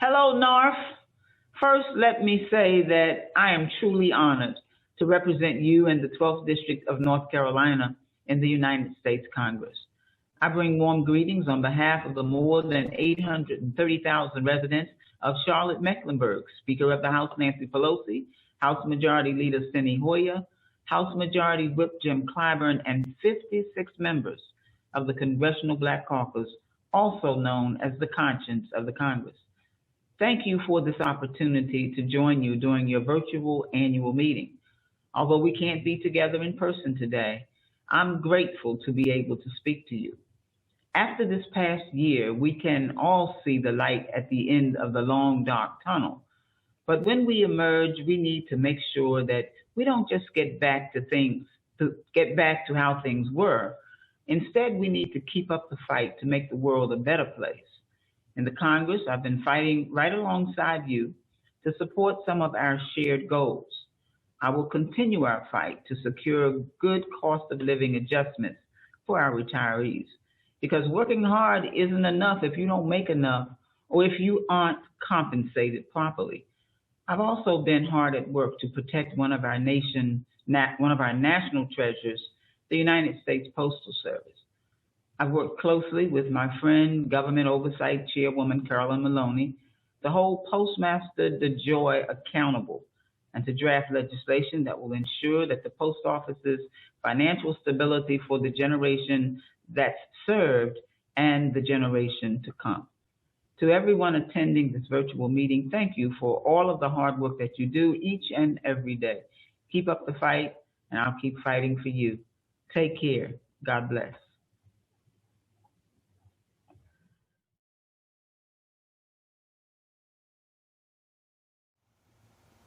Hello, NARFE. First, let me say that I am truly honored to represent you in the 12th District of North Carolina in the United States Congress. I bring warm greetings on behalf of the more than 830,000 residents of Charlotte-Mecklenburg, Speaker of the House Nancy Pelosi, House Majority Leader Steny Hoyer, House Majority Whip Jim Clyburn, and 56 members of the Congressional Black Caucus, also known as the conscience of the Congress. Thank you for this opportunity to join you during your virtual annual meeting. Although we can't be together in person today, I'm grateful to be able to speak to you. After this past year, we can all see the light at the end of the long, dark tunnel. But when we emerge, we need to make sure that we don't just get back to how things were. Instead, we need to keep up the fight to make the world a better place. In the Congress, I've been fighting right alongside you to support some of our shared goals. I will continue our fight to secure good cost of living adjustments for our retirees, because working hard isn't enough if you don't make enough or if you aren't compensated properly. I've also been hard at work to protect one of our national treasures, the United States Postal Service. I've worked closely with my friend, Government Oversight Chairwoman Carolyn Maloney, to hold Postmaster DeJoy accountable and to draft legislation that will ensure that the post office's financial stability for the generation that's served and the generation to come. To everyone attending this virtual meeting, thank you for all of the hard work that you do each and every day. Keep up the fight, and I'll keep fighting for you. Take care. God bless.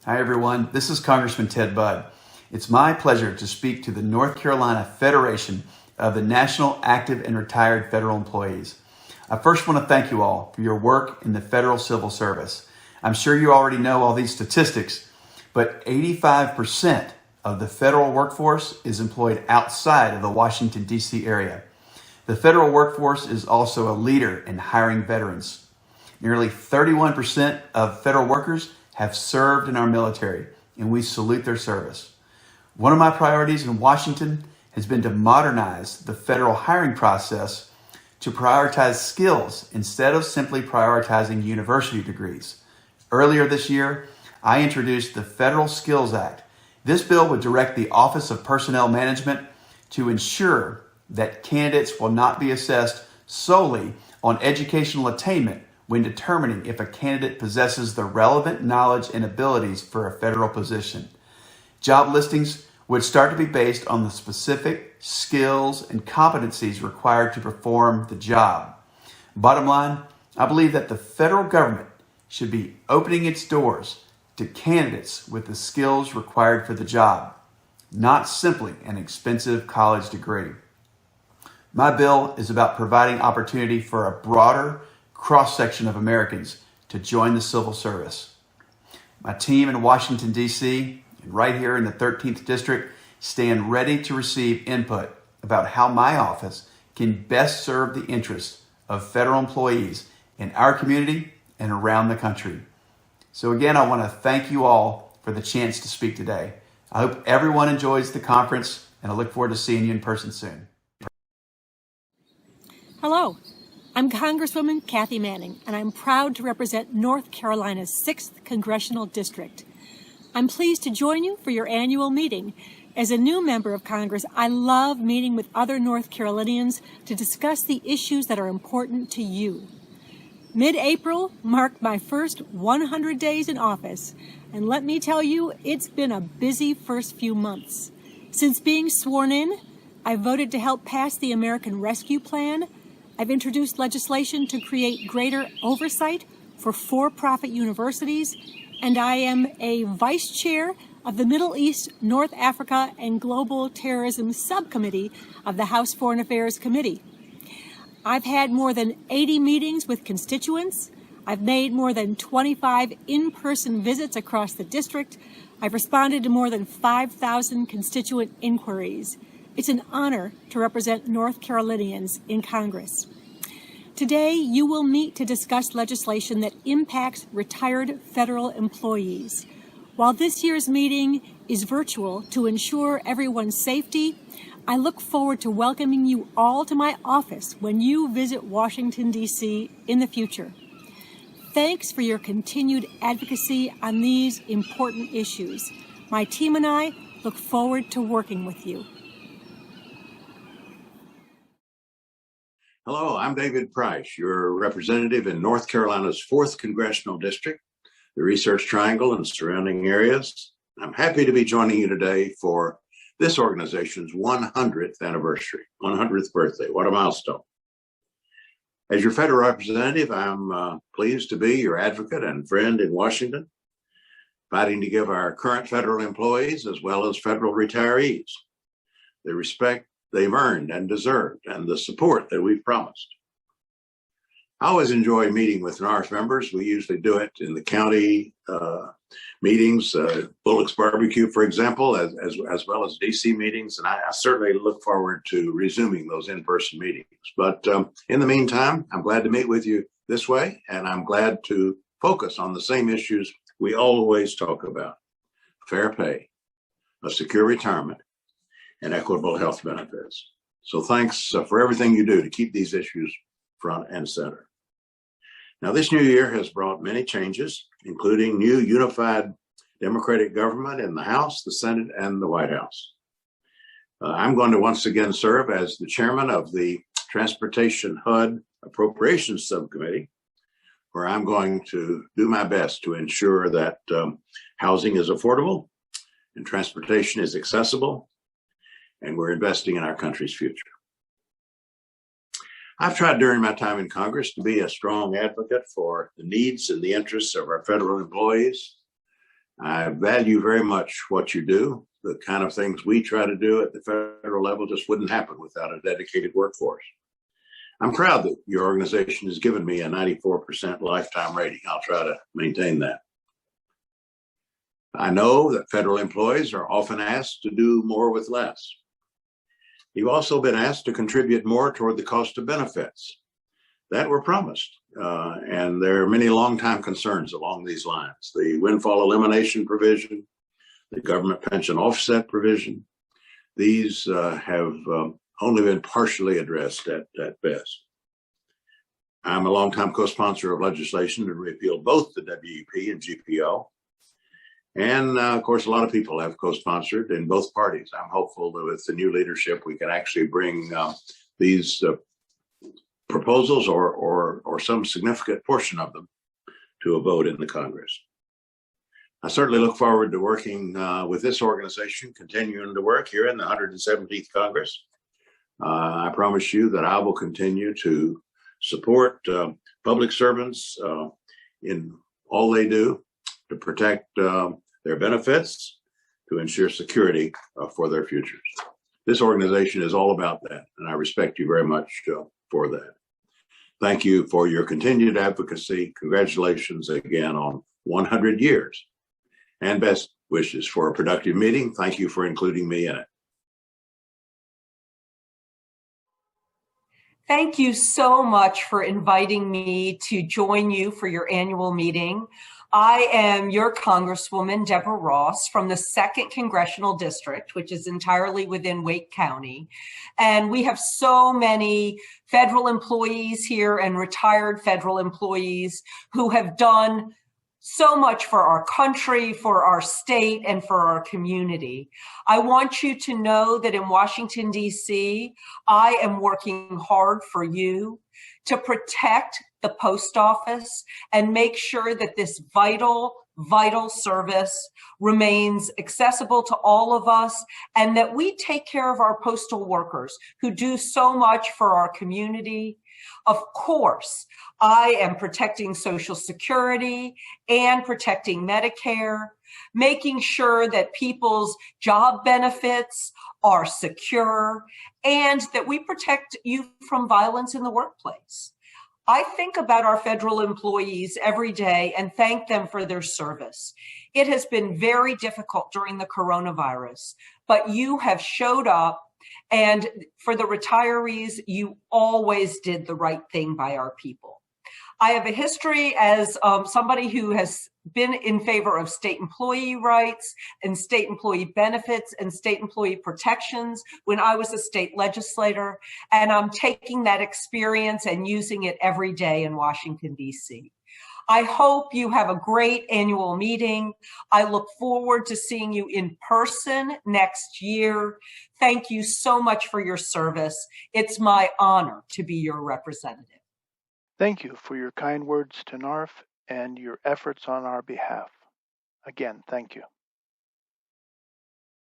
Hi, everyone. This is Congressman Ted Budd. It's my pleasure to speak to the North Carolina Federation of the National Active and Retired Federal Employees. I first want to thank you all for your work in the federal civil service. I'm sure you already know all these statistics, but 85% of the federal workforce is employed outside of the Washington, D.C. area. The federal workforce is also a leader in hiring veterans. Nearly 31% of federal workers have served in our military, and we salute their service. One of my priorities in Washington has been to modernize the federal hiring process to prioritize skills instead of simply prioritizing university degrees. Earlier this year, I introduced the Federal Skills Act. This bill would direct the Office of Personnel Management to ensure that candidates will not be assessed solely on educational attainment when determining if a candidate possesses the relevant knowledge and abilities for a federal position. Job listings would start to be based on the specific skills and competencies required to perform the job. Bottom line, I believe that the federal government should be opening its doors to candidates with the skills required for the job, not simply an expensive college degree. My bill is about providing opportunity for a broader cross-section of Americans to join the civil service. My team in Washington, D.C., and right here in the 13th District, stand ready to receive input about how my office can best serve the interests of federal employees in our community and around the country. So again, I want to thank you all for the chance to speak today. I hope everyone enjoys the conference, and I look forward to seeing you in person soon. Hello. I'm Congresswoman Kathy Manning, and I'm proud to represent North Carolina's 6th Congressional District. I'm pleased to join you for your annual meeting. As a new member of Congress, I love meeting with other North Carolinians to discuss the issues that are important to you. Mid-April marked my first 100 days in office, and let me tell you, it's been a busy first few months. Since being sworn in, I voted to help pass the American Rescue Plan. I've introduced legislation to create greater oversight for for-profit universities, and I am a vice chair of the Middle East, North Africa, and Global Terrorism Subcommittee of the House Foreign Affairs Committee. I've had more than 80 meetings with constituents. I've made more than 25 in-person visits across the district. I've responded to more than 5,000 constituent inquiries. It's an honor to represent North Carolinians in Congress. Today, you will meet to discuss legislation that impacts retired federal employees. While this year's meeting is virtual to ensure everyone's safety, I look forward to welcoming you all to my office when you visit Washington, D.C. in the future. Thanks for your continued advocacy on these important issues. My team and I look forward to working with you. Hello, I'm David Price, your representative in North Carolina's 4th Congressional District, the Research Triangle and surrounding areas. I'm happy to be joining you today for this organization's 100th anniversary, 100th birthday. What a milestone. As your federal representative, I'm pleased to be your advocate and friend in Washington, fighting to give our current federal employees as well as federal retirees the respect they've earned and deserved, and the support that we've promised. I always enjoy meeting with NARFE members. We usually do it in the county meetings, Bullock's Barbecue, for example, as well as DC meetings, and I certainly look forward to resuming those in-person meetings. But in the meantime, I'm glad to meet with you this way, and I'm glad to focus on the same issues we always talk about: fair pay, a secure retirement, and equitable health benefits. So thanks for everything you do to keep these issues front and center. Now, this new year has brought many changes, including new unified Democratic government in the House, the Senate, and the White House. I'm going to once again serve as the chairman of the Transportation HUD Appropriations Subcommittee, where I'm going to do my best to ensure that housing is affordable and transportation is accessible, and we're investing in our country's future. I've tried during my time in Congress to be a strong advocate for the needs and the interests of our federal employees. I value very much what you do. The kind of things we try to do at the federal level just wouldn't happen without a dedicated workforce. I'm proud that your organization has given me a 94% lifetime rating. I'll try to maintain that. I know that federal employees are often asked to do more with less. You've also been asked to contribute more toward the cost of benefits that were promised. And there are many longtime concerns along these lines. The windfall elimination provision, the government pension offset provision, these have only been partially addressed at best. I'm a longtime co-sponsor of legislation to repeal both the WEP and GPO. And of course, a lot of people have co-sponsored in both parties. I'm hopeful that with the new leadership, we can actually bring these proposals or some significant portion of them to a vote in the Congress. I certainly look forward to working with this organization, continuing to work here in the 117th Congress. I promise you that I will continue to support public servants in all they do to protect their benefits, to ensure security for their futures. This organization is all about that, and I respect you very much for that. Thank you for your continued advocacy. Congratulations again on 100 years, and best wishes for a productive meeting. Thank you for including me in it. Thank you so much for inviting me to join you for your annual meeting. I am your Congresswoman, Deborah Ross, from the 2nd Congressional District, which is entirely within Wake County. And we have so many federal employees here and retired federal employees who have done so much for our country, for our state, and for our community. I want you to know that in Washington, D.C., I am working hard for you to protect the post office and make sure that this vital service remains accessible to all of us, and that we take care of our postal workers who do so much for our community. Of course, I am protecting Social Security and protecting Medicare, making sure that people's job benefits are secure, and that we protect you from violence in the workplace. I think about our federal employees every day and thank them for their service. It has been very difficult during the coronavirus, but you have showed up And for the retirees, you always did the right thing by our people. I have a history as somebody who has been in favor of state employee rights and state employee benefits and state employee protections when I was a state legislator. And I'm taking that experience and using it every day in Washington, D.C. I hope you have a great annual meeting. I look forward to seeing you in person next year. Thank you so much for your service. It's my honor to be your representative. Thank you for your kind words to NARFE and your efforts on our behalf. Again, thank you.